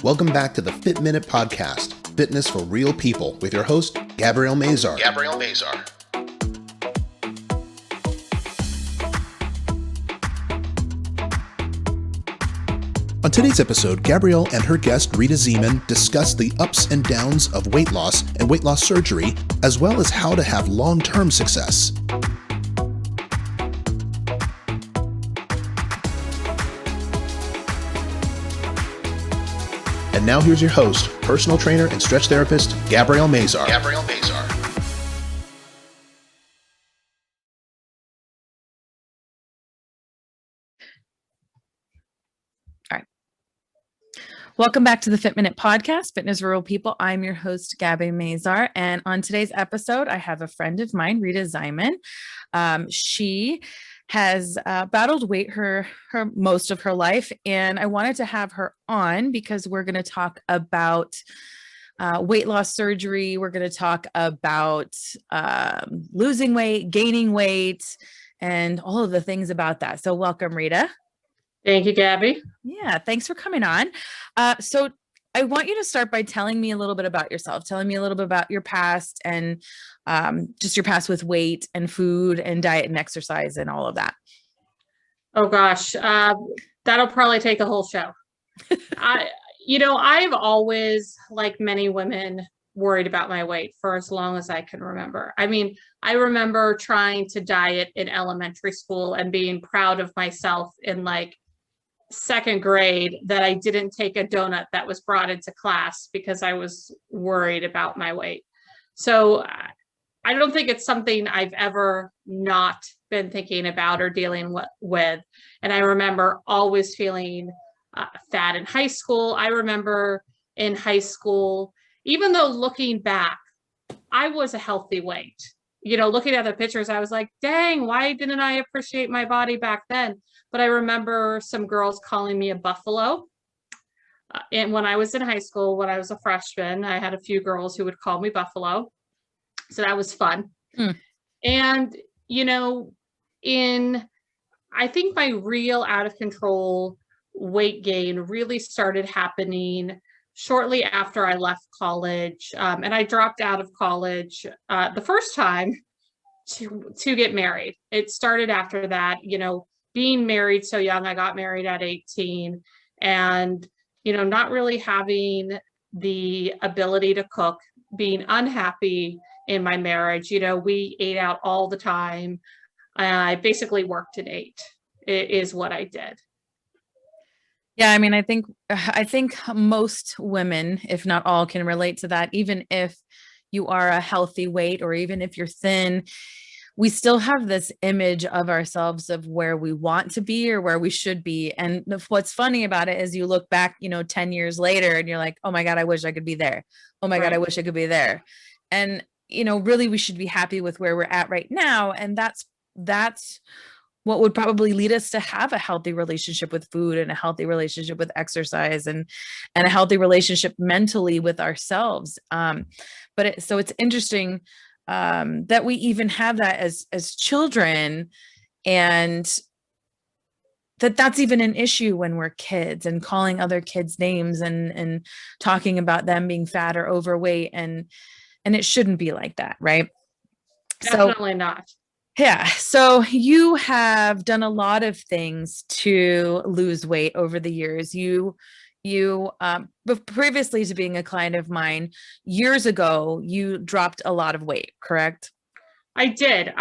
Welcome back to the Fit Minute Podcast, fitness for real people, with your host, Gabrielle Mazar. On today's episode, Gabrielle and her guest, Rita Ziman, discuss the ups and downs of weight loss and weight loss surgery, as well as how to have long-term success. And now here's your host, personal trainer and stretch therapist, Gabrielle Mazar. All right. Welcome back to the Fit Minute Podcast, Fitness for Real People. I'm your host, Gabby Mazar. And on today's episode, I have a friend of mine, Rita Ziman. She has battled weight her most of her life. And I wanted to have her on because we're going to talk about weight loss surgery. We're going to talk about losing weight, gaining weight, and all of the things about that. So welcome, Rita. Thank you, Gabby. Yeah, thanks for coming on. So I want you to start by telling me a little bit about yourself, telling me a little bit about your past and just your past with weight and food and diet and exercise and all of that. Oh gosh, that'll probably take a whole show. I've always, like many women, worried about my weight for as long as I can remember. I mean, I remember trying to diet in elementary school and being proud of myself in like second grade that I didn't take a donut that was brought into class because I was worried about my weight. So I don't think it's something I've ever not been thinking about or dealing with. And I remember always feeling fat in high school. I remember in high school, even though looking back, I was a healthy weight. Looking at the pictures, I was like, dang, why didn't I appreciate my body back then? But I remember some girls calling me a buffalo. And when I was in high school, when I was a freshman, I had a few girls who would call me buffalo. So that was fun. And, I think my real out of control weight gain really started happening shortly after I left college. And I dropped out of college the first time to get married. It started after that, being married so young. I got married at 18 and, not really having the ability to cook, being unhappy in my marriage. We ate out all the time. I basically worked and ate is what I did. Yeah, I mean, I think most women, if not all, can relate to that. Even if you are a healthy weight or even if you're thin, we still have this image of ourselves of where we want to be or where we should be. And what's funny about it is you look back, 10 years later and you're like, oh my God, I wish I could be there. Oh my God, I wish I could be there. And, really we should be happy with where we're at right now. And that's what would probably lead us to have a healthy relationship with food and a healthy relationship with exercise and a healthy relationship mentally with ourselves. So it's interesting that we even have that as children, and that's even an issue when we're kids and calling other kids names and talking about them being fat or overweight, and it shouldn't be like that, right? Definitely not. Yeah. So you have done a lot of things to lose weight over the years. But previously to being a client of mine, years ago, you dropped a lot of weight, correct? I did.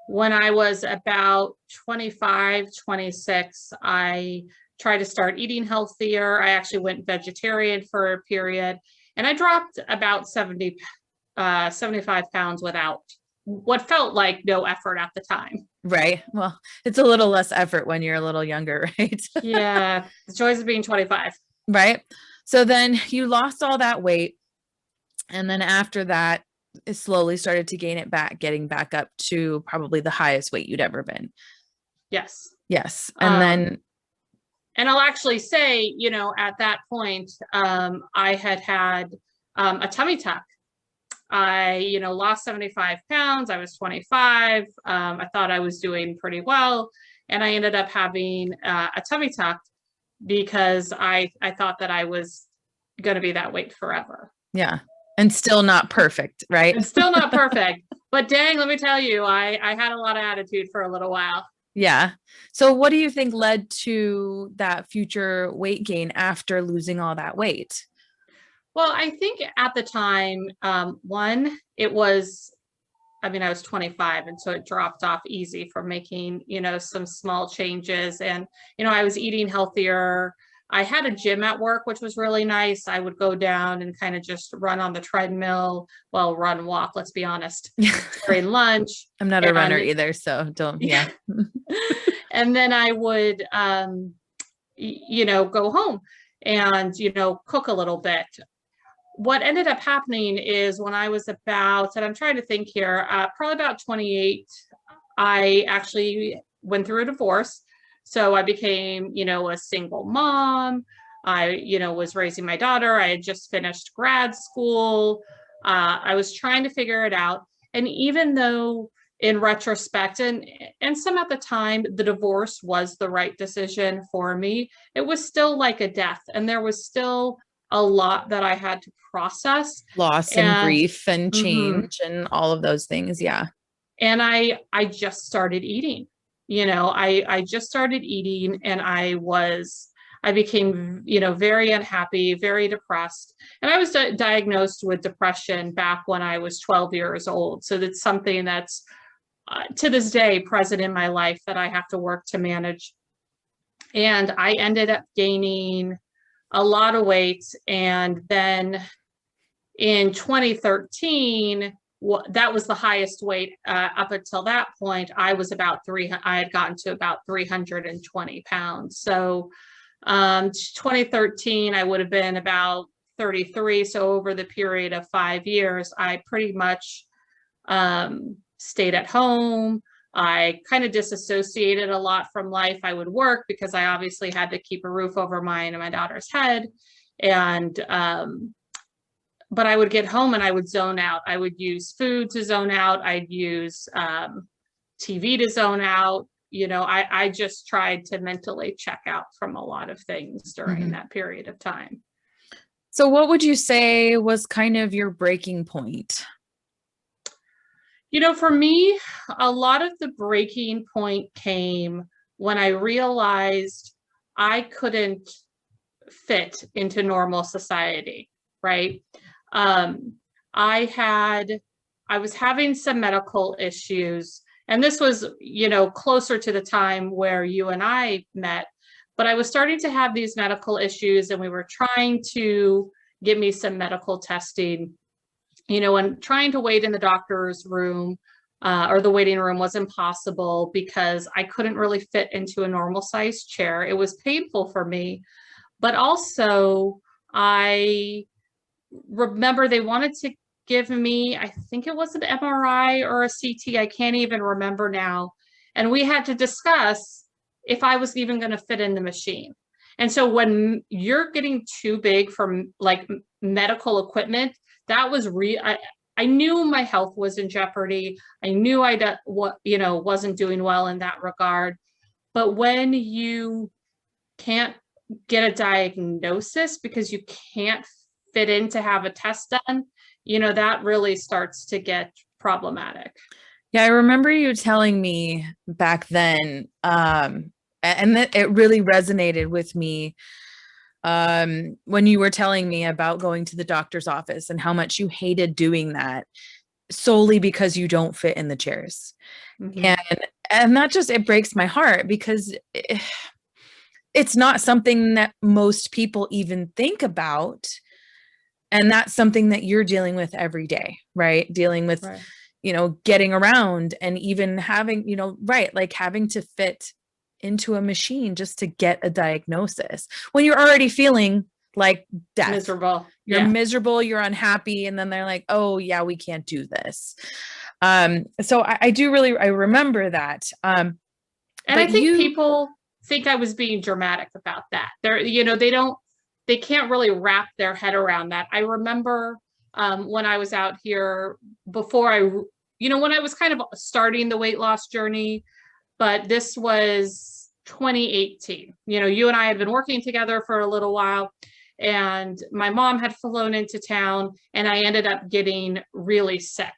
When I was about 25, 26, I tried to start eating healthier. I actually went vegetarian for a period, and I dropped about 75 pounds without what felt like no effort at the time. Right. Well, it's a little less effort when you're a little younger, right? Yeah. The joys of being 25. Right. So then you lost all that weight. And then after that, it slowly started to gain it back, getting back up to probably the highest weight you'd ever been. Yes. Yes. And I'll actually say, at that point, I had a tummy tuck. I, lost 75 pounds. I was 25. I thought I was doing pretty well. And I ended up having a tummy tuck because I thought that I was going to be that weight forever. Yeah. And still not perfect, right? It's still not perfect, but dang, let me tell you, I had a lot of attitude for a little while. Yeah. So what do you think led to that future weight gain after losing all that weight? Well, I think at the time, one, it was, I mean, I was 25, and so it dropped off easy from making, some small changes. And, I was eating healthier. I had a gym at work, which was really nice. I would go down and kind of just run on the treadmill. Well, run, walk, let's be honest, during lunch. I'm not a runner either, so don't, yeah. And then I would, go home and, cook a little bit. What ended up happening is when I was about, and I'm trying to think here, probably about 28, I actually went through a divorce. So I became, a single mom. I, was raising my daughter. I had just finished grad school. I was trying to figure it out. And even though in retrospect, and some at the time, the divorce was the right decision for me, it was still like a death. And there was still a lot that I had to process. Loss and grief and Mhm. change and all of those things. Yeah. And I just started eating. I just started eating, and I became, very unhappy, very depressed. And I was diagnosed with depression back when I was 12 years old. So that's something that's to this day present in my life that I have to work to manage. And I ended up gaining a lot of weight. And then in 2013, that was the highest weight. Up until that point, I had gotten to about 320 pounds. So 2013, I would have been about 33. So over the period of 5 years, I pretty much stayed at home. I kind of disassociated a lot from life. I would work because I obviously had to keep a roof over mine and my daughter's head. And, but I would get home and I would zone out. I would use food to zone out. I'd use TV to zone out. I just tried to mentally check out from a lot of things during that period of time. So what would you say was kind of your breaking point? For me, a lot of the breaking point came when I realized I couldn't fit into normal society, right? I was having some medical issues, and this was, closer to the time where you and I met, but I was starting to have these medical issues, and we were trying to give me some medical testing, and trying to wait in the doctor's room or the waiting room was impossible because I couldn't really fit into a normal sized chair. It was painful for me, but also I remember they wanted to give me, I think it was an MRI or a CT. I can't even remember now. And we had to discuss if I was even going to fit in the machine. And so when you're getting too big for like medical equipment, that was I knew my health was in jeopardy. I knew wasn't doing well in that regard. But when you can't get a diagnosis because you can't fit in to have a test done, that really starts to get problematic. Yeah, I remember you telling me back then, and that it really resonated with me when you were telling me about going to the doctor's office and how much you hated doing that solely because you don't fit in the chairs. And that just, it breaks my heart because it's not something that most people even think about. And that's something that you're dealing with every day, right? Dealing with, Right. Getting around and even having, like having to fit into a machine just to get a diagnosis when you're already feeling like death. Miserable. You're miserable, you're unhappy. And then they're like, oh yeah, we can't do this. So I remember that. And I think people think I was being dramatic about that. They can't really wrap their head around that. I remember when I was out here before when I was kind of starting the weight loss journey, but this was 2018. You and I had been working together for a little while, and my mom had flown into town, and I ended up getting really sick.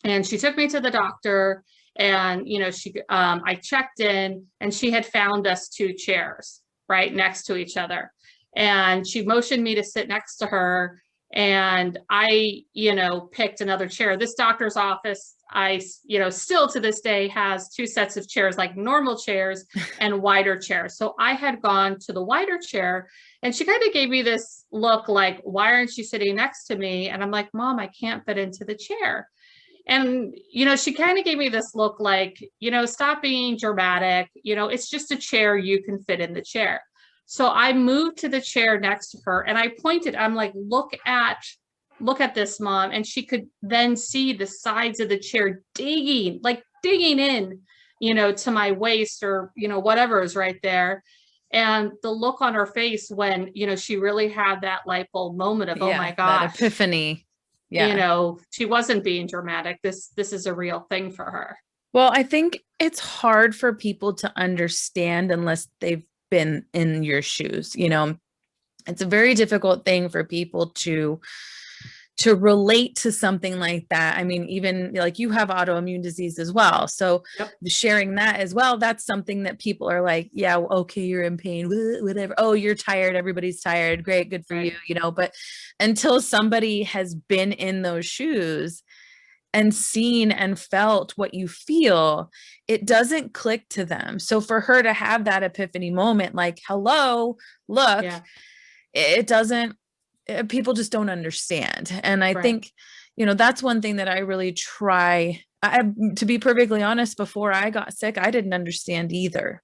And she took me to the doctor, and I checked in, and she had found us 2 chairs right next to each other, and she motioned me to sit next to her, and I picked another chair. This doctor's office, I still to this day has 2 sets of chairs, like normal chairs and wider chairs. So I had gone to the wider chair, and she kind of gave me this look like, why aren't you sitting next to me? And I'm like, Mom, I can't fit into the chair. And, she kind of gave me this look like, stop being dramatic. It's just a chair. You can fit in the chair. So I moved to the chair next to her, and I pointed, I'm like, look at this, Mom. And she could then see the sides of the chair digging in, to my waist, or, whatever is right there. And the look on her face when, she really had that light bulb moment of, oh my gosh, that epiphany. Yeah. She wasn't being dramatic. This is a real thing for her. Well, I think it's hard for people to understand unless they've been in your shoes. It's a very difficult thing for people to relate to something like that. I mean, even like you have autoimmune disease as well. So sharing that as well, that's something that people are like, yeah, okay, you're in pain, whatever. Oh, you're tired. Everybody's tired. Great. Good for you. But until somebody has been in those shoes and seen and felt what you feel, it doesn't click to them. So for her to have that epiphany moment, like, hello, look, it doesn't, people just don't understand. And I think, that's one thing that I really try. To be perfectly honest, before I got sick, I didn't understand either.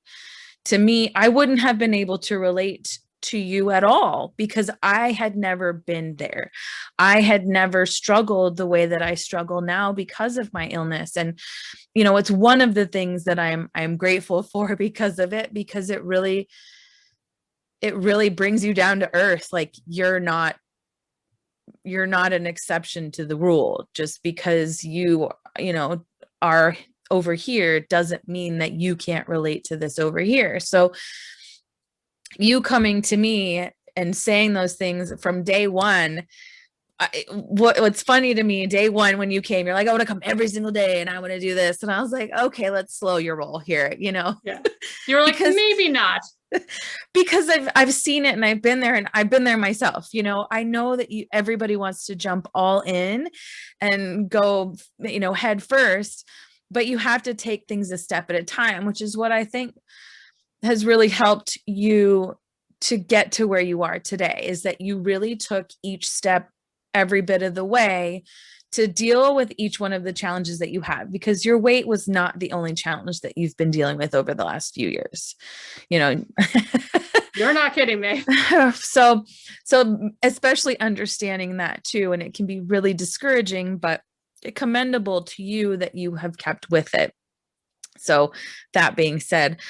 To me, I wouldn't have been able to relate to you at all because I had never been there. I had never struggled the way that I struggle now because of my illness. And, it's one of the things that I'm grateful for because of it, because it really brings you down to earth. Like you're not an exception to the rule. Just because you are over here doesn't mean that you can't relate to this over here. So you coming to me and saying those things from day one, what's funny to me, day one, when you came, you're like, I want to come every single day and I want to do this. And I was like, okay, let's slow your roll here. Yeah. You were like, maybe not. Because I've seen it and I've been there, and I've been there myself. I know that everybody wants to jump all in and go, head first, but you have to take things a step at a time, which is what I think has really helped you to get to where you are today, is that you really took each step every bit of the way to deal with each one of the challenges that you had, because your weight was not the only challenge that you've been dealing with over the last few years. You're not kidding me. So especially understanding that too, and it can be really discouraging, but commendable to you that you have kept with it. So that being said,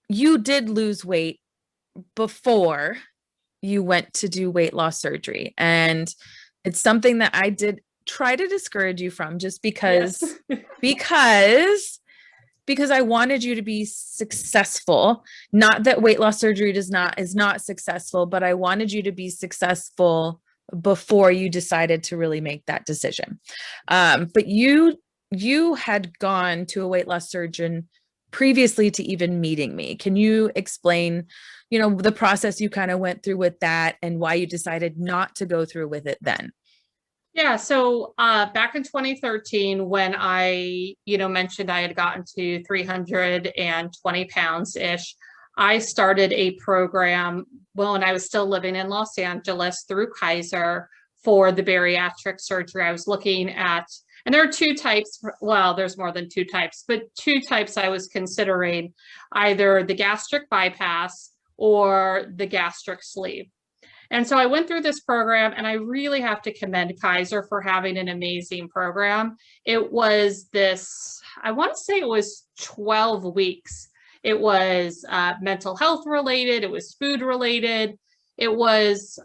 you did lose weight before you went to do weight loss surgery. And it's something that I did try to discourage you from, just because, because I wanted you to be successful. Not that weight loss surgery is not successful, but I wanted you to be successful before you decided to really make that decision. But you had gone to a weight loss surgeon previously to even meeting me. Can you explain, the process you kind of went through with that and why you decided not to go through with it then? Yeah. So back in 2013, when I, mentioned I had gotten to 320 pounds ish, I started a program, when I was still living in Los Angeles, through Kaiser for the bariatric surgery. I was looking at, and there are 2 types. Well, there's more than 2 types, but 2 types I was considering, either the gastric bypass or the gastric sleeve. And so I went through this program, and I really have to commend Kaiser for having an amazing program. It was I want to say it was 12 weeks. It was mental health related. It was food related. It was,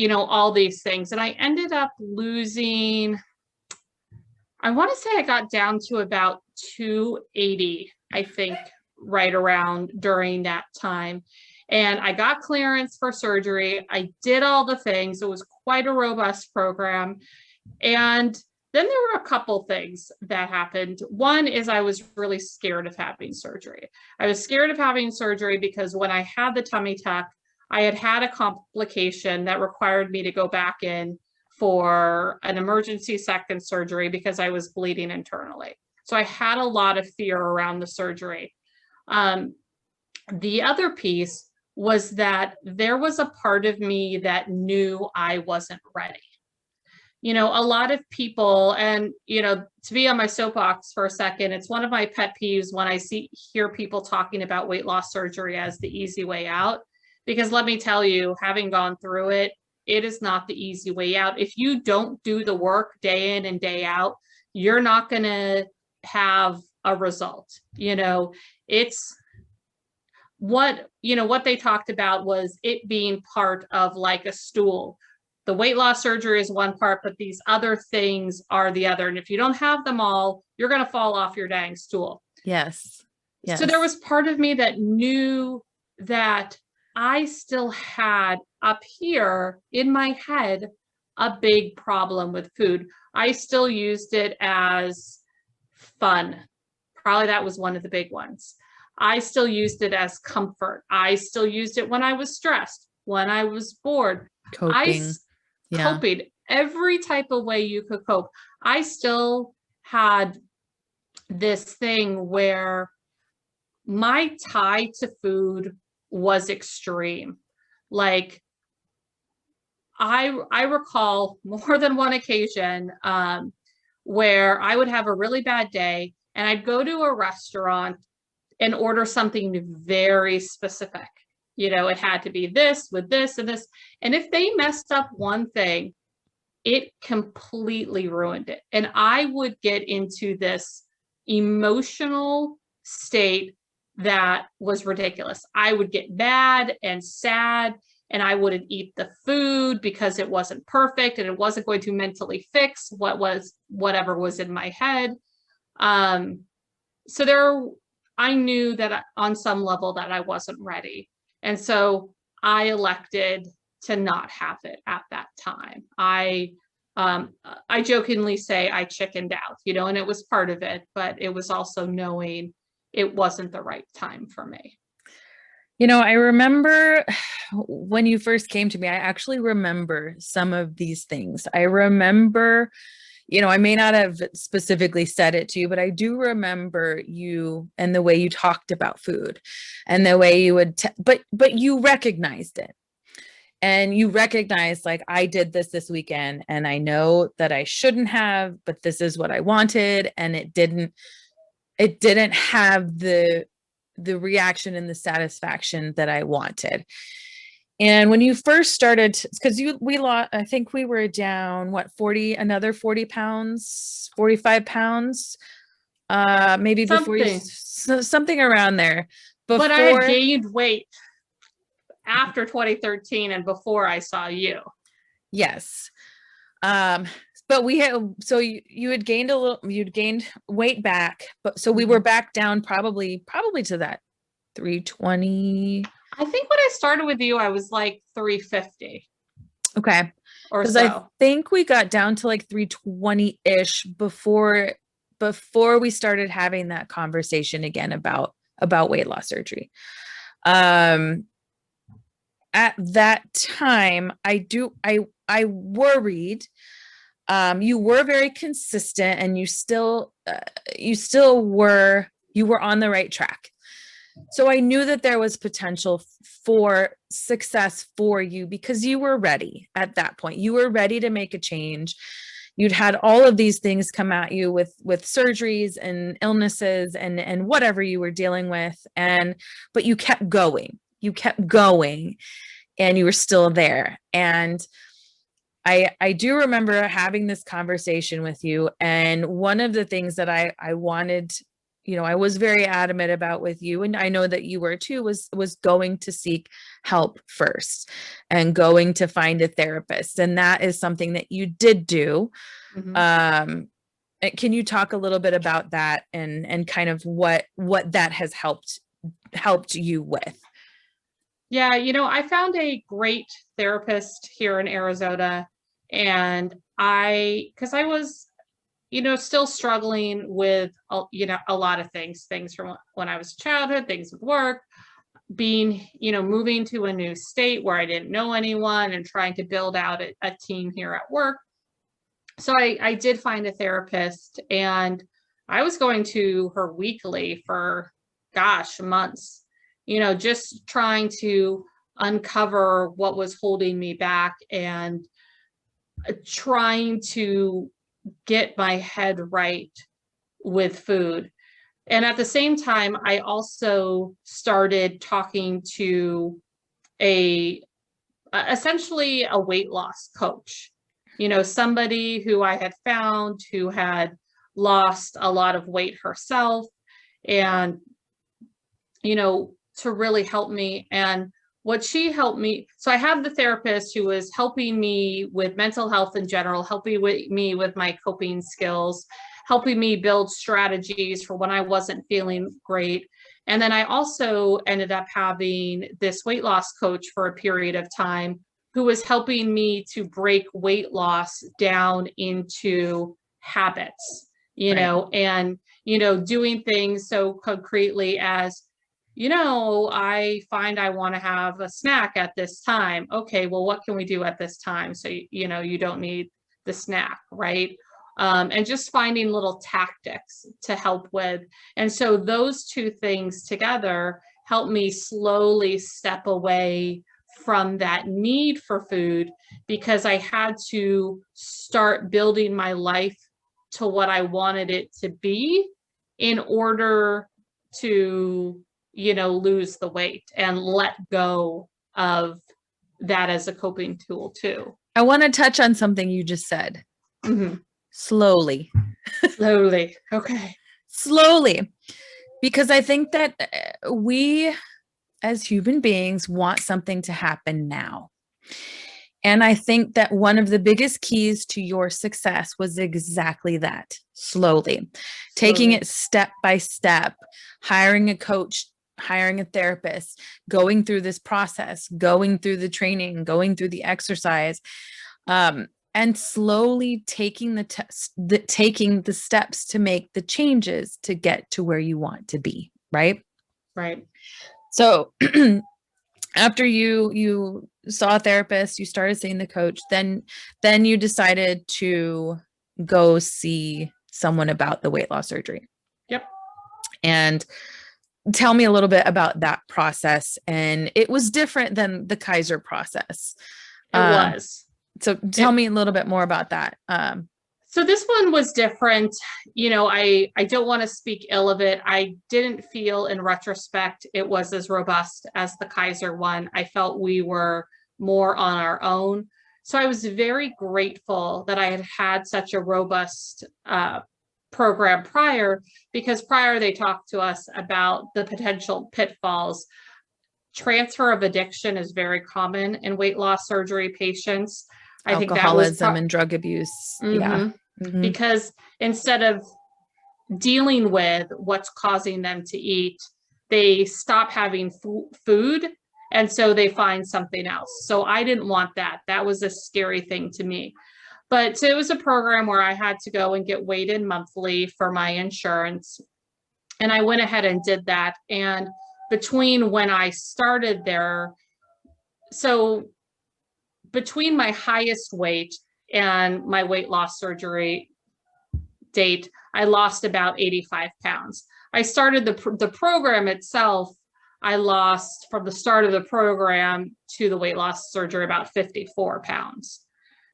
all these things. And I ended up losing, I want to say I got down to about 280, I think, right around during that time. And I got clearance for surgery. I did all the things. It was quite a robust program. And then there were a couple things that happened. One is I was really scared of having surgery. I was scared of having surgery because when I had the tummy tuck, I had had a complication that required me to go back in for an emergency second surgery because I was bleeding internally. So I had a lot of fear around the surgery. The other piece was that there was a part of me that knew I wasn't ready. You know, a lot of people, and, you know, to be on my soapbox for a second, it's one of my pet peeves when I hear people talking about weight loss surgery as the easy way out, because let me tell you, having gone through it, it is not the easy way out. If you don't do the work day in and day out, you're not going to have a result. You know, it's what they talked about was it being part of like a stool. The weight loss surgery is one part, but these other things are the other. And if you don't have them all, you're going to fall off your dang stool. Yes. Yes. So there was part of me that knew that I still had up here in my head a big problem with food. I still used it as fun. Probably that was one of the big ones. I still used it as comfort. I still used it when I was stressed, when I was bored. Coping. Coping every type of way you could cope. I still had this thing where my tie to food was extreme. Like I recall more than one occasion where I would have a really bad day and I'd go to a restaurant and order something very specific. You know, it had to be this with this and this. And if they messed up one thing, it completely ruined it. And I would get into this emotional state that was ridiculous. I would get mad and sad, and I wouldn't eat the food because it wasn't perfect and it wasn't going to mentally fix whatever was in my head. I knew that on some level that I wasn't ready. And so I elected to not have it at that time. I jokingly say I chickened out, you know, and it was part of it, but it was also knowing it wasn't the right time for me. You know, I remember when you first came to me, I actually remember some of these things. I remember, you know, I may not have specifically said it to you, but I do remember you and the way you talked about food and the way you would, but you recognized it. And you recognized, like, I did this weekend and I know that I shouldn't have, but this is what I wanted. And it didn't have the reaction and the satisfaction that I wanted. And when you first started, because we lost, I think we were down, another 40 pounds, 45 pounds, maybe before something around there. But I had gained weight after 2013 and before I saw you. Yes. But you had gained you'd gained weight back, but so we were back down probably to that 320. I think when I started with you, I was like 350. Okay. Or so. I think we got down to like 320-ish before we started having that conversation again about weight loss surgery. At that time, I worried. You were very consistent and you were on the right track. So I knew that there was potential for success for you because you were ready at that point. You were ready to make a change. You'd had all of these things come at you with surgeries and illnesses and whatever you were dealing with. But you kept going. And you were still there. And I do remember having this conversation with you. And one of the things that I wanted, you know, I was very adamant about with you, and I know that you were too, was going to seek help first and going to find a therapist. And that is something that you did do. Mm-hmm. Can you talk a little bit about that and kind of what that has helped helped you with? Yeah, I found a great therapist here in Arizona, and because I was, still struggling with, a lot of things from when I was a childhood, things with work, being, moving to a new state where I didn't know anyone and trying to build out a team here at work. So I did find a therapist, and I was going to her weekly for, gosh, months, just trying to uncover what was holding me back and trying to get my head right with food. And at the same time, I also started talking to essentially a weight loss coach, somebody who I had found who had lost a lot of weight herself, and, to really help me. And what she helped me, so I have the therapist who was helping me with mental health in general, helping me with my coping skills, helping me build strategies for when I wasn't feeling great. And then I also ended up having this weight loss coach for a period of time who was helping me to break weight loss down into habits, and, doing things so concretely as, I find I want to have a snack at this time. Okay, well, what can we do at this time? So, you don't need the snack, right? And just finding little tactics to help with. And so those two things together help me slowly step away from that need for food, because I had to start building my life to what I wanted it to be in order to, lose the weight and let go of that as a coping tool too. I want to touch on something you just said. Mm-hmm. Slowly. Slowly. Okay. Slowly. Because I think that we as human beings want something to happen now. And I think that one of the biggest keys to your success was exactly that. Slowly. Taking it step by step, hiring a coach, hiring a therapist, going through this process, going through the training, going through the exercise, and slowly taking taking the steps to make the changes to get to where you want to be. Right. Right. So after you saw a therapist, you started seeing the coach, then you decided to go see someone about the weight loss surgery. Yep. And tell me a little bit about that process. And it was different than the Kaiser process. It was. So tell me a little bit more about that. So this one was different. I don't want to speak ill of it. I didn't feel in retrospect it was as robust as the Kaiser one. I felt we were more on our own. So I was very grateful that I had had such a robust program prior, because prior they talked to us about the potential pitfalls. Transfer of addiction is very common in weight loss surgery patients. I think that was alcoholism and drug abuse. Mm-hmm. Yeah. Mm-hmm. Because instead of dealing with what's causing them to eat, they stop having food, and so they find something else. So I didn't want that. That was a scary thing to me. But so it was a program where I had to go and get weighed monthly for my insurance. And I went ahead and did that. And between when I started there, so between my highest weight and my weight loss surgery date, I lost about 85 pounds. I started the program itself. I lost from the start of the program to the weight loss surgery about 54 pounds.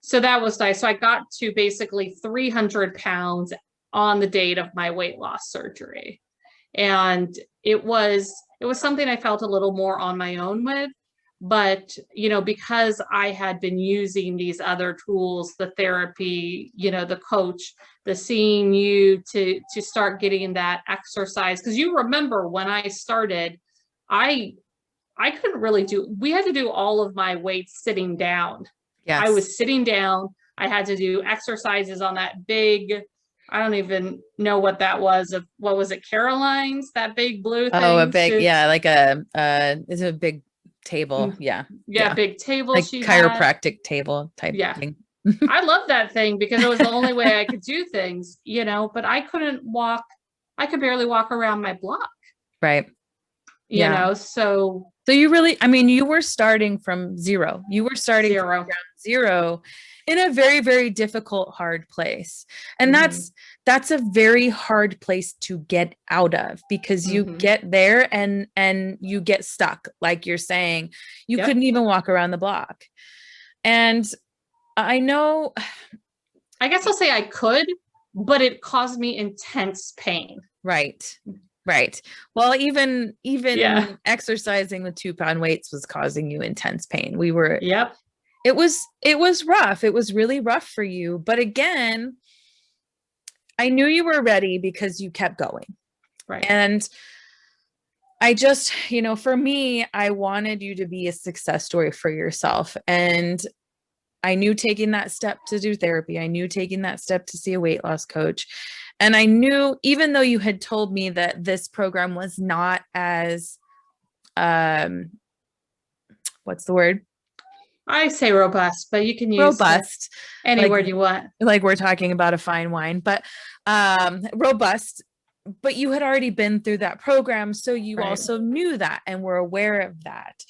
So that was nice. So I got to basically 300 pounds on the date of my weight loss surgery. And it was something I felt a little more on my own with. But, because I had been using these other tools, the therapy, the coach, the seeing you to start getting that exercise. Because you remember when I started, I couldn't really we had to do all of my weights sitting down. Yes. I was sitting down. I had to do exercises on that big I don't even know what that was. What was it? Caroline's, that big blue thing. Oh, a big, yeah, like it's a big table. Yeah. Yeah, big table Like she had. chiropractic table type thing. I love that thing because it was the only way I could do things, but I couldn't walk. I could barely walk around my block. Right. So you really, I mean, you were starting from zero. You were starting from ground zero in a very, very difficult, hard place. And that's a very hard place to get out of, because you get there and you get stuck. Like you're saying, you couldn't even walk around the block. And I know, I guess I'll say I could, but it caused me intense pain. Right. Well, even exercising with 2-pound weights was causing you intense pain. It was rough. It was really rough for you. But again, I knew you were ready because you kept going. Right. And I just, for me, I wanted you to be a success story for yourself. And I knew taking that step to do therapy, I knew taking that step to see a weight loss coach. And I knew, even though you had told me that this program was not as, what's the word? I say robust, but you can use robust any word you want. Like we're talking about a fine wine, but robust. But you had already been through that program, so you also knew that and were aware of that.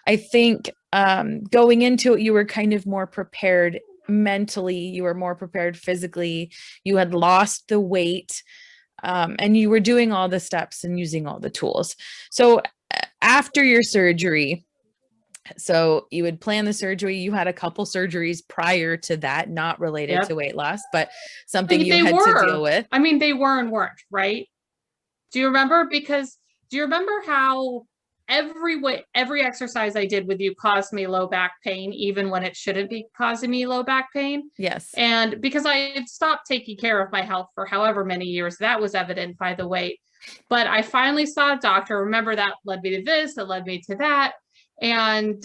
I think going into it, you were kind of more prepared mentally, you were more prepared physically, you had lost the weight, and you were doing all the steps and using all the tools. So after your surgery, so you would plan the surgery, you had a couple surgeries prior to that, not related to weight loss, but something you had to deal with. I mean, they were and weren't, right? Do you remember? Because do you remember how every exercise I did with you caused me low back pain, even when it shouldn't be causing me low back pain? Yes. And because I had stopped taking care of my health for however many years, that was evident by the weight. But I finally saw a doctor. Remember, that led me to this, that led me to that. And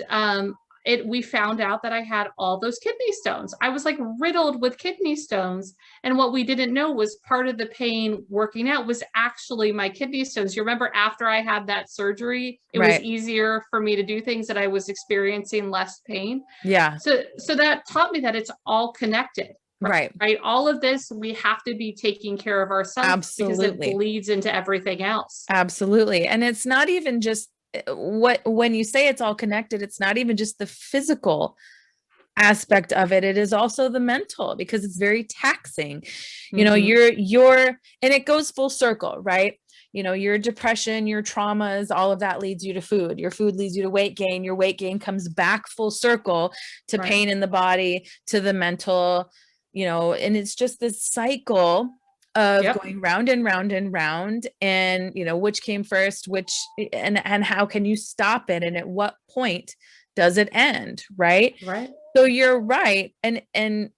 we found out that I had all those kidney stones. I was like riddled with kidney stones. And what we didn't know was part of the pain working out was actually my kidney stones. You remember, after I had that surgery, it was easier for me to do things, that I was experiencing less pain. Yeah. So that taught me that it's all connected. Right. All of this, we have to be taking care of ourselves. Absolutely. Because it bleeds into everything else. Absolutely. And it's not even just when you say it's all connected, it's not even just the physical aspect of it. It is also the mental, because it's very taxing. You know, you're, and it goes full circle, right? You know, your depression, your traumas, all of that leads you to food. Your food leads you to weight gain. Your weight gain comes back full circle to pain in the body, to the mental, and it's just this cycle of going round and round and round, and which came first, and how can you stop it, and at what point does it end? Right. So you're right. And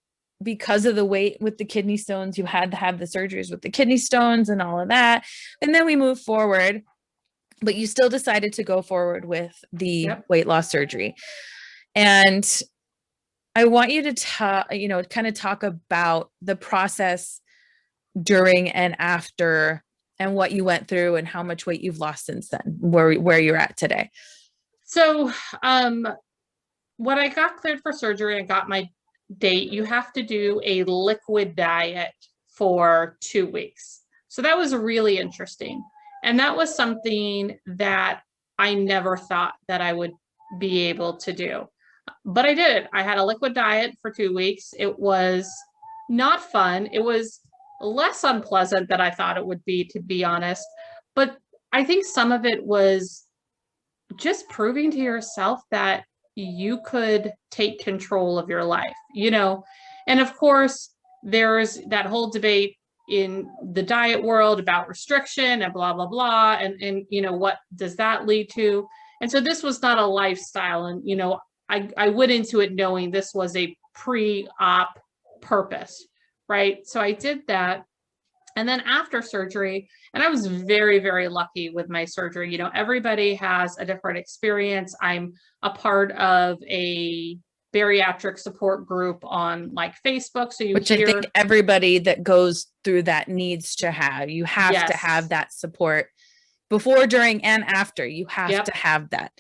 because of the weight with the kidney stones, you had to have the surgeries with the kidney stones and all of that, and then we move forward, but you still decided to go forward with the weight loss surgery. And I want you to kind of talk about the process during and after, and what you went through, and how much weight you've lost since then, where you're at today. So, when I got cleared for surgery and got my date, you have to do a liquid diet for 2 weeks. So that was really interesting. And that was something that I never thought that I would be able to do. But I did it. I had a liquid diet for 2 weeks. It was not fun. It was less unpleasant than I thought it would be, to be honest. But I think some of it was just proving to yourself that you could take control of your life, and of course, there's that whole debate in the diet world about restriction and blah, blah, blah. And what does that lead to? And so this was not a lifestyle. And, I went into it knowing this was a pre-op purpose, right? So I did that. And then after surgery, and I was very, very lucky with my surgery. Everybody has a different experience. I'm a part of a bariatric support group on like Facebook. So you Which hear, I think everybody that goes through that needs to have. You have to Yes. have that support before, during, and after. You have Yep. to have that.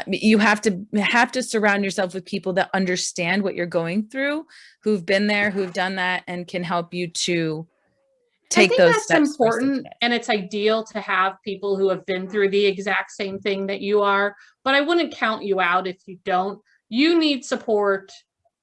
You have to surround yourself with people that understand what you're going through, who've been there, who've done that, and can help you to I take think those that's steps for important, success. and it's ideal to have people who have been through the exact same thing that you are, but I wouldn't count you out if you don't. You need support,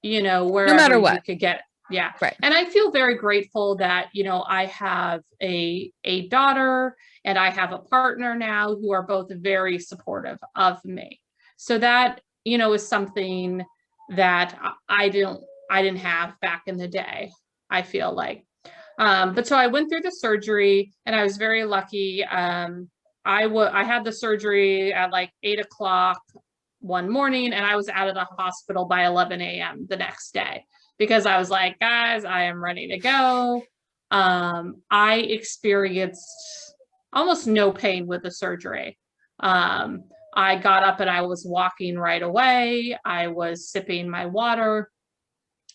wherever matter you what. could get it. Yeah. Right. And I feel very grateful that, I have a daughter and I have a partner now who are both very supportive of me. So that, is something that I didn't have back in the day, I feel like. But so I went through the surgery and I was very lucky. I had the surgery at like 8 o'clock one morning and I was out of the hospital by 11 a.m. the next day because I was like, guys, I am ready to go. I experienced almost no pain with the surgery. I got up and I was walking right away. I was sipping my water.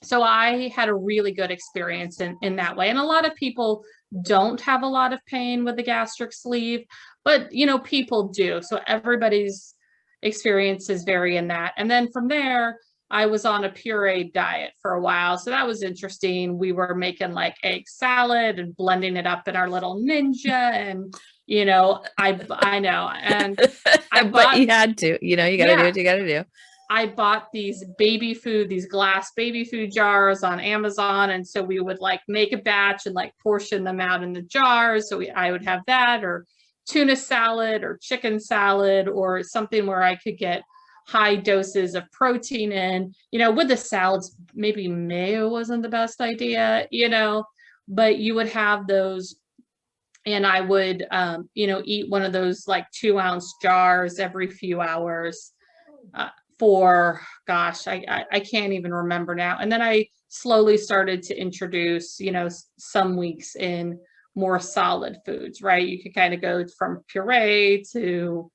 So I had a really good experience in that way. And a lot of people don't have a lot of pain with the gastric sleeve, but people do. So everybody's experiences vary in that. And then from there, I was on a pureed diet for a while. So that was interesting. We were making like egg salad and blending it up in our little Ninja. And, I know. And but you had to, you got to do what you got to do. I bought these glass baby food jars on Amazon. And so we would like make a batch and like portion them out in the jars. So I would have that, or tuna salad or chicken salad, or something where I could get high doses of protein in, with the salads, maybe mayo wasn't the best idea, but you would have those. And I would, eat one of those like 2-ounce jars every few hours. For gosh, I can't even remember now. And then I slowly started to introduce, some weeks in more solid foods, right? You could kind of go from puree to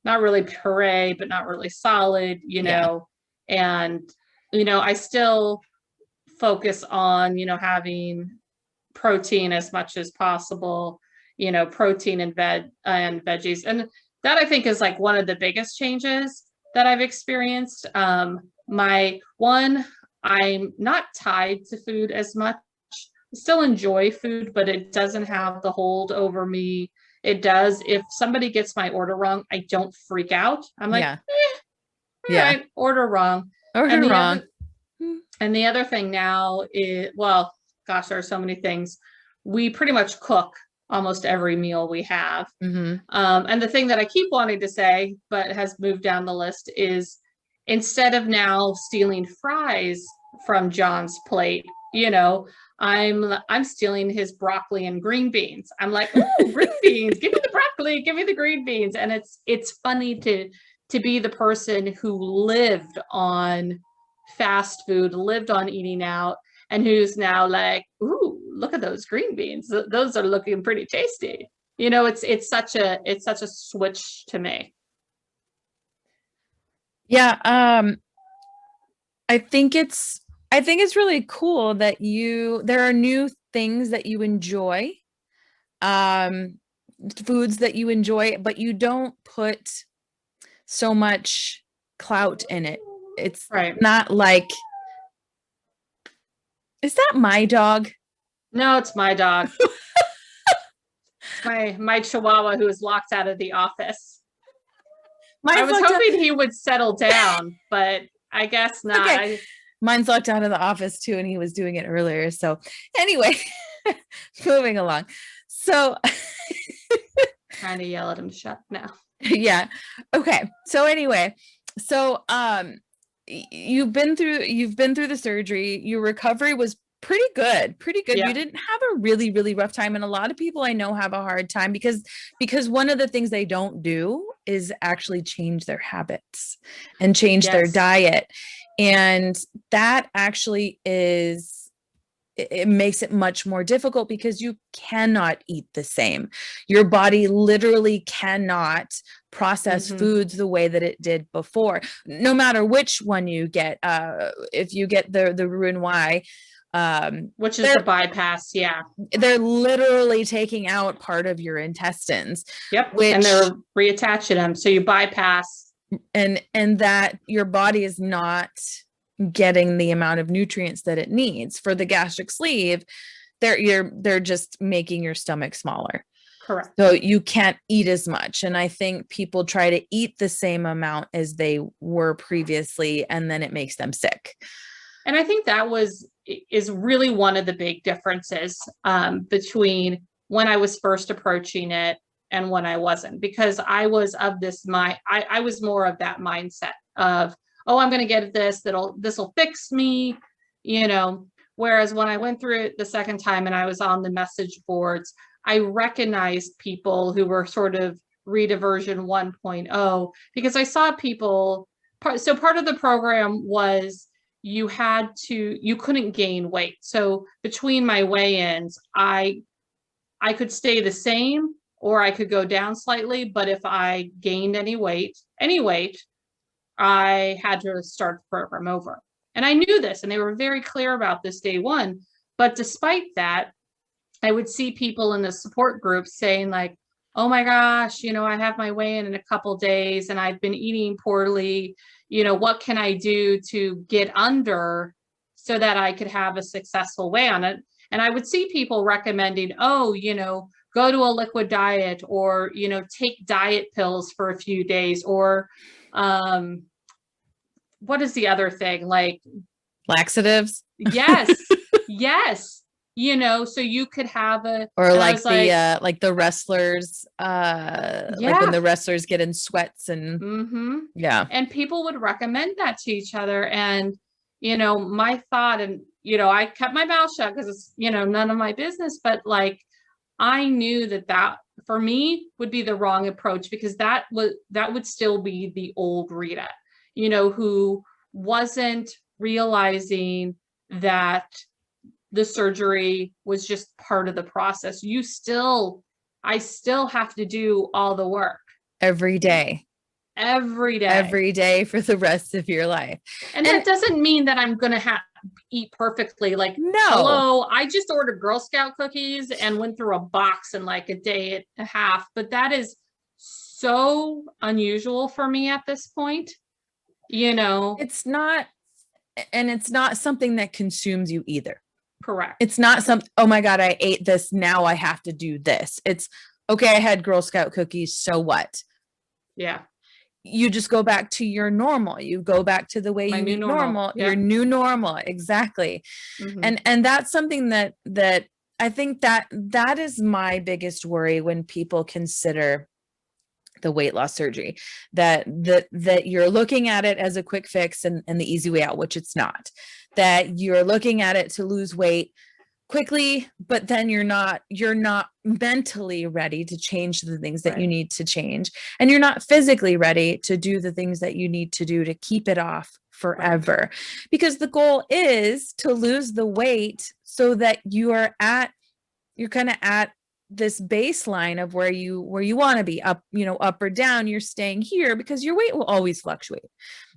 not really puree, but not really solid, and, I still focus on, having protein as much as possible, protein and veggies. And that I think is like one of the biggest changes that I've experienced. I'm not tied to food as much. I still enjoy food, but it doesn't have the hold over me. It does. If somebody gets my order wrong, I don't freak out. I'm like, all right, order wrong. Order wrong. And the other thing now is, well, gosh, there are so many things. We pretty much cook almost every meal we have. Mm-hmm. And the thing that I keep wanting to say, but has moved down the list, is instead of now stealing fries from John's plate, I'm stealing his broccoli and green beans. I'm like, ooh, green beans, give me the broccoli, give me the green beans. And it's funny to be the person who lived on fast food, lived on eating out, and who's now like, ooh, look at those green beans. Those are looking pretty tasty. It's such a switch to me. Yeah. I think it's really cool that there are new things that you enjoy, foods that you enjoy, but you don't put so much clout in it. It's right. Not like, is that my dog? No, it's my dog. my Chihuahua, who is locked out of the office. I was hoping he would settle down, but I guess not. Okay. Mine's locked out of the office too, and he was doing it earlier. So anyway, moving along. So trying to yell at him to shut now. Yeah. Okay. So anyway, you've been through the surgery. Your recovery was pretty good. Yeah. You didn't have a really, really rough time. And a lot of people I know have a hard time because one of the things they don't do is actually change their habits and change their diet. And that actually is it makes it much more difficult because you cannot eat the same. Your body literally cannot process foods the way that it did before, no matter which one you get. If you get the Roux-en-Y, which is the bypass. Yeah. They're literally taking out part of your intestines. Yep. And they're reattaching them. So you bypass. And that your body is not getting the amount of nutrients that it needs. For the gastric sleeve, they're just making your stomach smaller. Correct. So you can't eat as much. And I think people try to eat the same amount as they were previously, and then it makes them sick. And I think that is really one of the big differences between when I was first approaching it and when I wasn't, because I was of this mind. I was more of that mindset of, oh, I'm going to get this, this will fix me, you know. Whereas when I went through it the second time and I was on the message boards, I recognized people who were sort of Rita version 1.0, because I saw people. So part of the program was you couldn't gain weight. So between my weigh-ins, I could stay the same or I could go down slightly. But if I gained any weight, I had to start the program over. And I knew this, and they were very clear about this day one. But despite that, I would see people in the support group saying like, oh my gosh, you know, I have my weigh-in in a couple days and I've been eating poorly. You know, what can I do to get under so that I could have a successful weigh on it? And I would see people recommending, oh, you know, go to a liquid diet, or, you know, take diet pills for a few days, or what is the other thing? Like laxatives? Yes. Yes. You know, so you could have or like the wrestlers, like when the wrestlers get in sweats and yeah. And people would recommend that to each other. And, you know, my thought, and, you know, I kept my mouth shut because it's, you know, none of my business, but like, I knew that for me would be the wrong approach, because that would still be the old Rita, you know, who wasn't realizing that the surgery was just part of the process. I still have to do all the work every day for the rest of your life. And that doesn't mean that I'm going to eat perfectly. Like, no, hello, I just ordered Girl Scout cookies and went through a box in like a day and a half. But that is so unusual for me at this point. You know, it's not something that consumes you either. Correct. It's not something, oh my God, I ate this, now I have to do this. It's okay, I had Girl Scout cookies, so what? Yeah. You just go back to your normal. You go back to the way you eat normal. Your new normal. Exactly. And that's something that I think that is my biggest worry when people consider the weight loss surgery, that you're looking at it as a quick fix and the easy way out, which it's not. That you're looking at it to lose weight quickly, but then you're not mentally ready to change the things that you need to change, and you're not physically ready to do the things that you need to do to keep it off forever. Because the goal is to lose the weight so that you're kind of at this baseline of where you want to be, up, you know, up or down. You're staying here because your weight will always fluctuate.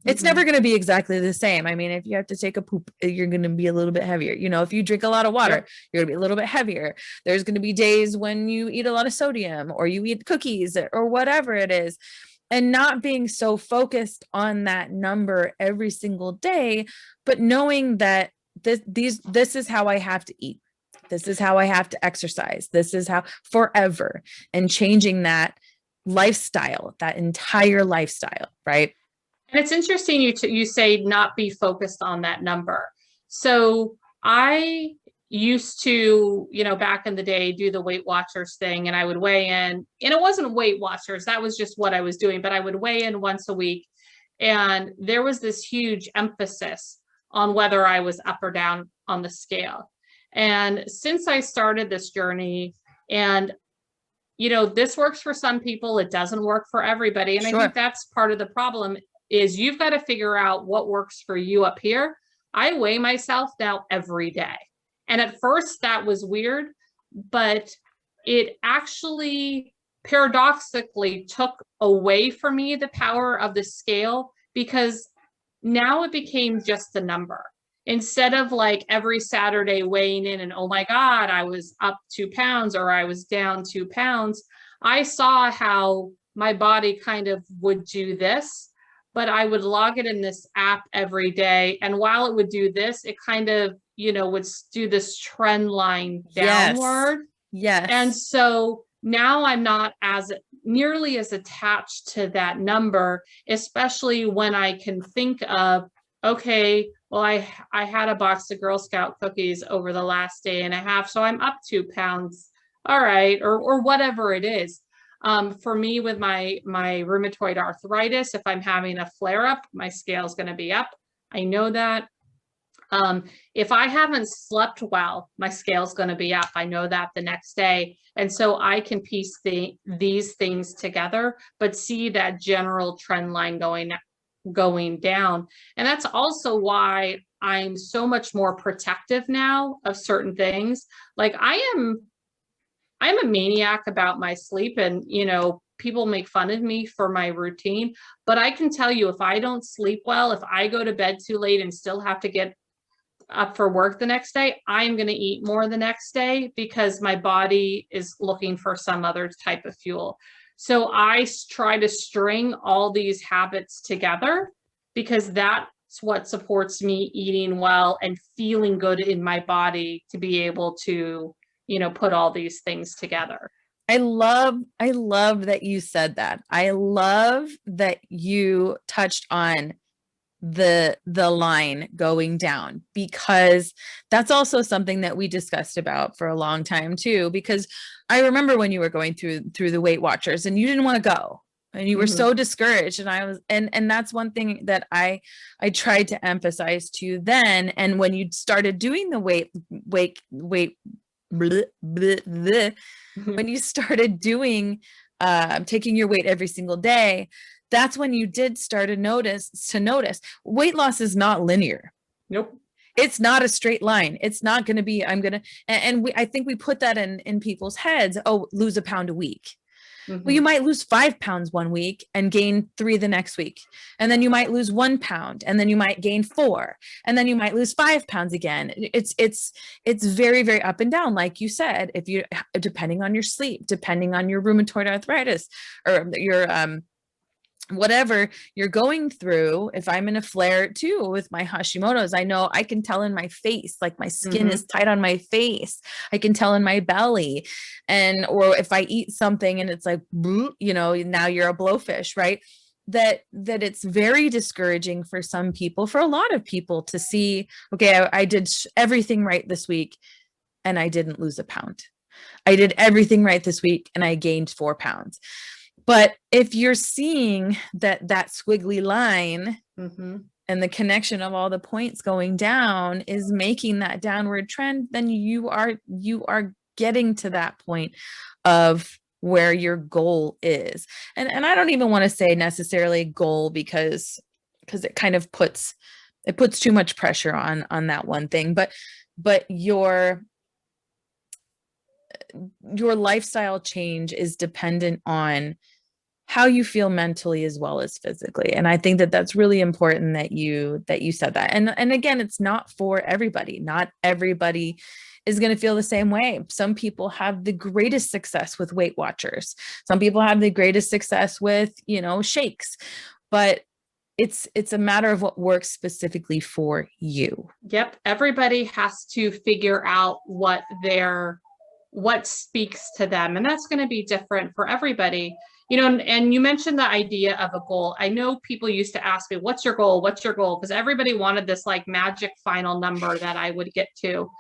It's never going to be exactly the same. I mean, if you have to take a poop, you're going to be a little bit heavier. You know, if you drink a lot of water, you're going to be a little bit heavier. There's going to be days when you eat a lot of sodium, or you eat cookies, or whatever it is. And not being so focused on that number every single day, but knowing that this is how I have to eat. This is how I have to exercise. This is how forever, and changing that lifestyle, that entire lifestyle. Right. And it's interesting you say not be focused on that number. So I used to, you know, back in the day, do the Weight Watchers thing, and I would weigh in, and it wasn't Weight Watchers. That was just what I was doing, but I would weigh in once a week. And there was this huge emphasis on whether I was up or down on the scale. And since I started this journey, and, you know, this works for some people, it doesn't work for everybody. And I think that's part of the problem, is you've got to figure out what works for you up here. I weigh myself now every day. And at first that was weird, but it actually paradoxically took away from me the power of the scale, because now it became just a number. Instead of like every Saturday weighing in and, oh my God, I was up 2 pounds or I was down 2 pounds, I saw how my body kind of would do this, but I would log it in this app every day. And while it would do this, it kind of, would do this trend line downward. Yes. And so now I'm not as nearly as attached to that number, especially when I can think of, okay, well, I had a box of Girl Scout cookies over the last day and a half, so I'm up 2 pounds. All right, or whatever it is. For me, with my rheumatoid arthritis, if I'm having a flare up, my scale is going to be up. I know that. If I haven't slept well, my scale is going to be up. I know that the next day. And so I can piece these things together, but see that general trend line going down. And that's also why I'm so much more protective now of certain things. Like I'm a maniac about my sleep, and people make fun of me for my routine, but I can tell you, if I don't sleep well, if I go to bed too late and still have to get up for work the next day, I'm going to eat more the next day because my body is looking for some other type of fuel. So I try to string all these habits together, because that's what supports me eating well and feeling good in my body to be able to, put all these things together. I love that you said that. I love that you touched on the line going down, because that's also something that we discussed about for a long time too, because I remember when you were going through the Weight Watchers and you didn't want to go and you were so discouraged, and I was and that's one thing that I tried to emphasize to you then. And when you started doing the weight bleh, bleh, bleh, when you started doing taking your weight every single day, that's when you did start to notice weight loss is not linear. Nope. It's not a straight line. It's not going to be, I think we put that in people's heads. Oh, lose a pound a week. Well, you might lose 5 pounds one week and gain 3 the next week. And then you might lose 1 pound and then you might gain 4. And then you might lose 5 pounds again. It's very, very up and down. Like you said, if you, depending on your sleep, depending on your rheumatoid arthritis or your, whatever you're going through. If I'm in a flare too with my Hashimoto's, I know I can tell in my face, like my skin is tight on my face. I can tell in my belly. Or if I eat something and it's like, now you're a blowfish, right? That it's very discouraging for some people, for a lot of people, to see, okay, I did everything right this week and I didn't lose a pound. I did everything right this week and I gained 4 pounds. But if you're seeing that squiggly line and the connection of all the points going down is making that downward trend, then you are getting to that point of where your goal is. And I don't even want to say necessarily goal, because it kind of puts too much pressure on that one thing, but your lifestyle change is dependent on how you feel mentally as well as physically. And I think that that's really important that you said that. And again, it's not for everybody. Not everybody is going to feel the same way. Some people have the greatest success with Weight Watchers. Some people have the greatest success with, shakes, but it's a matter of what works specifically for you. Yep. Everybody has to figure out what speaks to them. And that's going to be different for everybody. And you mentioned the idea of a goal. I know people used to ask me, what's your goal? What's your goal? Because everybody wanted this like magic final number that I would get to.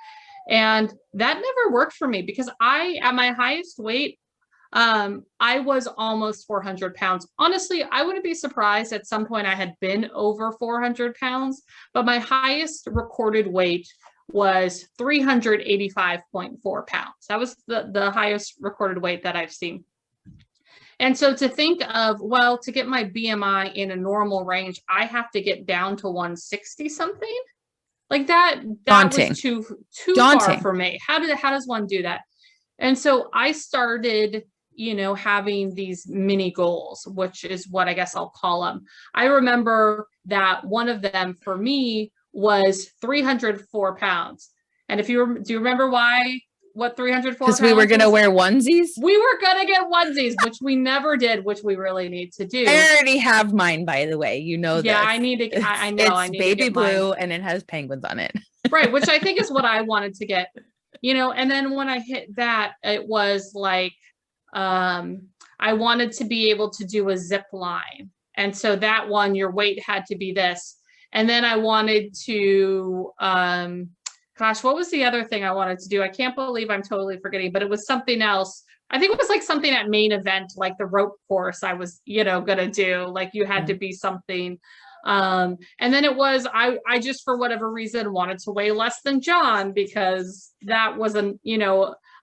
And that never worked for me, because at my highest weight, I was almost 400 pounds. Honestly, I wouldn't be surprised at some point I had been over 400 pounds, but my highest recorded weight was 385.4 pounds. That was the highest recorded weight that I've seen. And so to think of, well, to get my BMI in a normal range, I have to get down to 160 something. Like that Daunting. was too far Daunting. for me. How does one do that? And so I started, having these mini goals, which is what I guess I'll call them. I remember that one of them for me was 304 pounds. And do you remember what 304 pounds? Because we were going to wear onesies. We were going to get onesies, which we never did, which we really need to do. I already have mine, by the way. You know, yeah, this. I need to, I know, It's I need baby to get blue mine. and it has penguins on it. Right, which I think is what I wanted to get, and then when I hit that, it was like, I wanted to be able to do a zip line. And so that one, your weight had to be this. And then I wanted to, gosh, what was the other thing I wanted to do? I can't believe I'm totally forgetting, but it was something else. I think it was like something at main event, like the rope course I was, gonna do. Like you had to be something. And then it was, I just, for whatever reason, wanted to weigh less than John because that wasn't,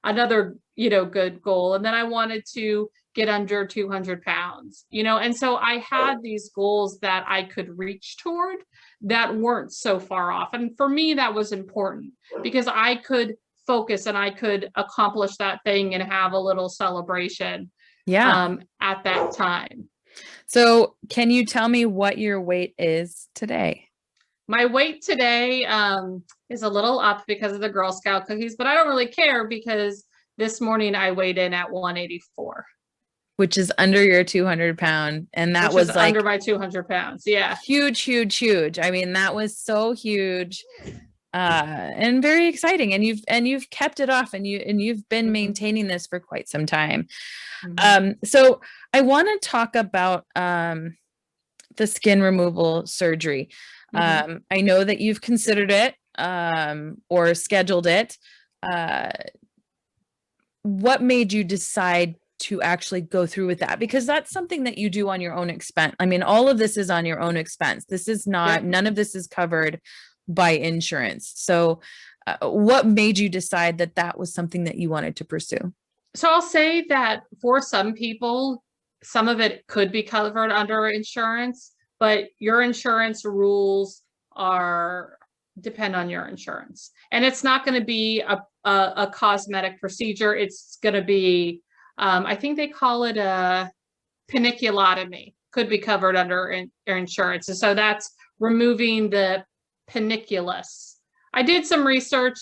another, good goal. And then I wanted to get under 200 pounds, and so I had these goals that I could reach toward that weren't so far off. And for me, that was important because I could focus and I could accomplish that thing and have a little celebration at that time. So can you tell me what your weight is today? My weight today is a little up because of the Girl Scout cookies, but I don't really care because this morning I weighed in at 184. Which is under your 200-pound. And that was like under my 200 pounds. Yeah. Huge, huge, huge. I mean, that was so huge and very exciting. And you've kept it off and you've been maintaining this for quite some time. So I want to talk about the skin removal surgery. I know that you've considered it or scheduled it. What made you decide to actually go through with that? Because that's something that you do on your own expense. I mean, all of this is on your own expense. This is not, none of this is covered by insurance. So what made you decide that that was something that you wanted to pursue? So I'll say that for some people, some of it could be covered under insurance, but your insurance rules depend on your insurance. And it's not going to be a cosmetic procedure. It's going to be, I think they call it a paniculotomy, could be covered under insurance. And so that's removing the paniculus. I did some research,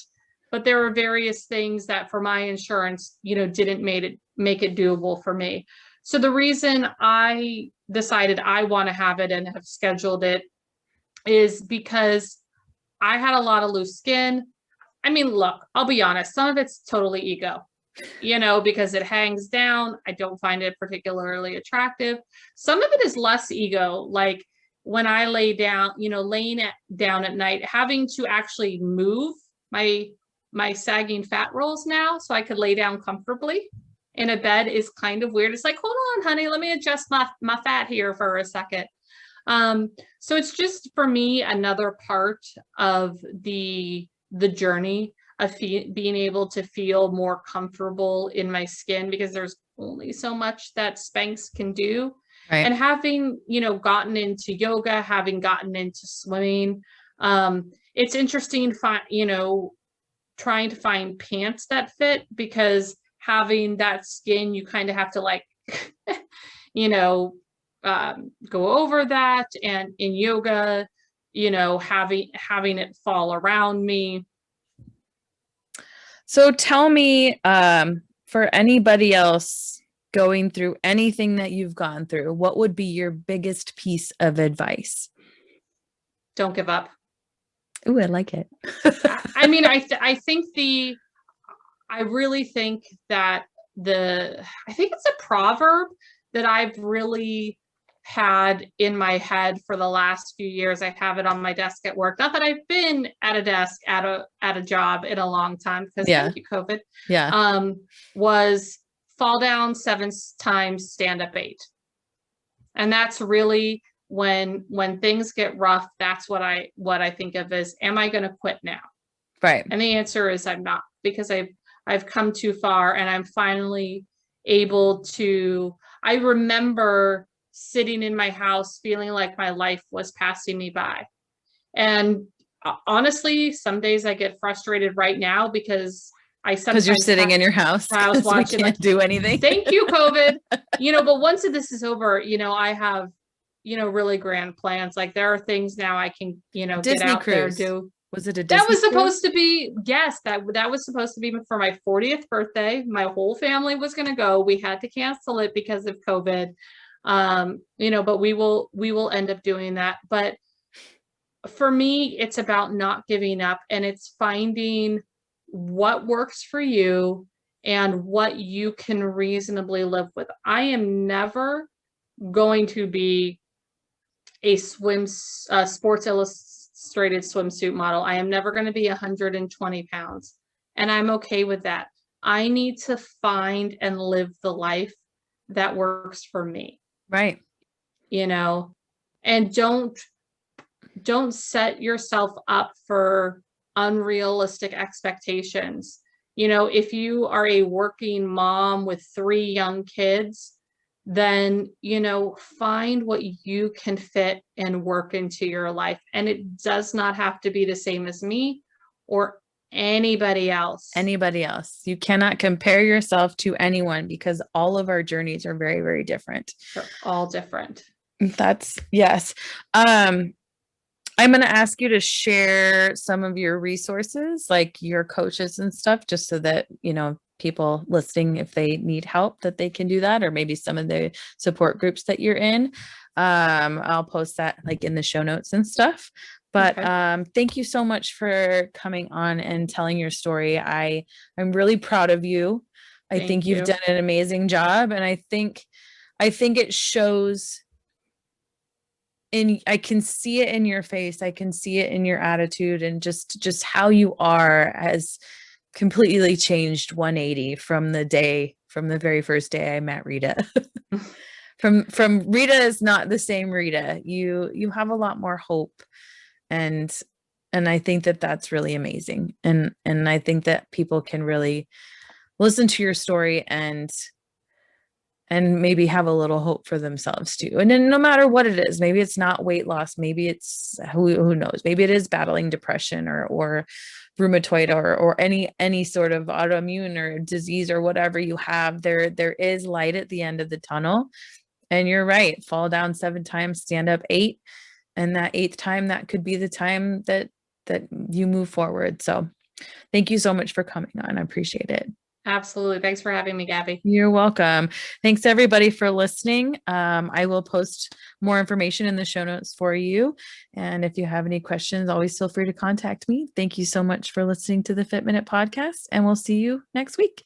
but there were various things that for my insurance, didn't make it doable for me. So the reason I decided I want to have it and have scheduled it is because I had a lot of loose skin. I mean, look, I'll be honest, some of it's totally ego, because it hangs down. I don't find it particularly attractive. Some of it is less ego, like when I lay down, laying down at night, having to actually move my sagging fat rolls now so I could lay down comfortably in a bed is kind of weird. It's like, hold on, honey, let me adjust my fat here for a second. So it's just for me another part of the journey of being able to feel more comfortable in my skin, because there's only so much that Spanx can do. Right. And having, gotten into yoga, having gotten into swimming, it's interesting, trying to find pants that fit, because having that skin, you kind of have to like, go over that. And in yoga, having it fall around me. So tell me, for anybody else going through anything that you've gone through, what would be your biggest piece of advice? Don't give up. Ooh, I like it. I mean, I really think that I think it's a proverb that I've really had in my head for the last few years. I have it on my desk at work. Not that I've been at a desk at a job in a long time, because thank you, COVID. Yeah. Was fall down 7 times, stand up 8. And that's really when things get rough, that's what I think of as, am I going to quit now? Right. And the answer is I'm not, because I've come too far, and I'm finally able to. I remember sitting in my house feeling like my life was passing me by. And honestly, some days I get frustrated right now because I Because sometimes you're sitting in your house, house 'cause we watching, can't do anything. thank you, COVID. But once this is over, I have, really grand plans. Like there are things now I can, get Disney out there and cruise. do. Was it a That Disney was supposed cruise? to be, yes, that was supposed to be for my 40th birthday. My whole family was going to go. We had to cancel it because of COVID. But we will end up doing that. But for me, it's about not giving up, and it's finding what works for you and what you can reasonably live with. I am never going to be a Sports Illustrated swimsuit model. I am never going to be 120 pounds, and I'm okay with that. I need to find and live the life that works for me, Right. and don't set yourself up for unrealistic expectations. If you are a working mom with 3 young kids, then, find what you can fit and work into your life. And it does not have to be the same as me or anybody else. Anybody else. You cannot compare yourself to anyone because all of our journeys are very, very different. They're all different. That's yes. I'm going to ask you to share some of your resources, like your coaches and stuff, just so that, people listening, if they need help, that they can do that, or maybe some of the support groups that you're in. I'll post that like in the show notes and stuff. But Okay. Thank you so much for coming on and telling your story. I'm really proud of you. I Thank think you've you. done an amazing job, and I think it shows I can see it in your face. I can see it in your attitude, and just how you are has completely changed 180 from the very first day I met Rita. From Rita is not the same Rita. You have a lot more hope, and I think that that's really amazing. And I think that people can really listen to your story and maybe have a little hope for themselves too. And then no matter what it is, maybe it's not weight loss, maybe it's who knows, maybe it is battling depression or rheumatoid or any sort of autoimmune or disease or whatever you have. There is light at the end of the tunnel. And you're right, fall down 7 times, stand up 8, and that 8th time, that could be the time that you move forward. So thank you so much for coming on. I appreciate it. Absolutely. Thanks for having me, Gabby. You're welcome. Thanks everybody for listening. I will post more information in the show notes for you. And if you have any questions, always feel free to contact me. Thank you so much for listening to the Fit Minute podcast, and we'll see you next week.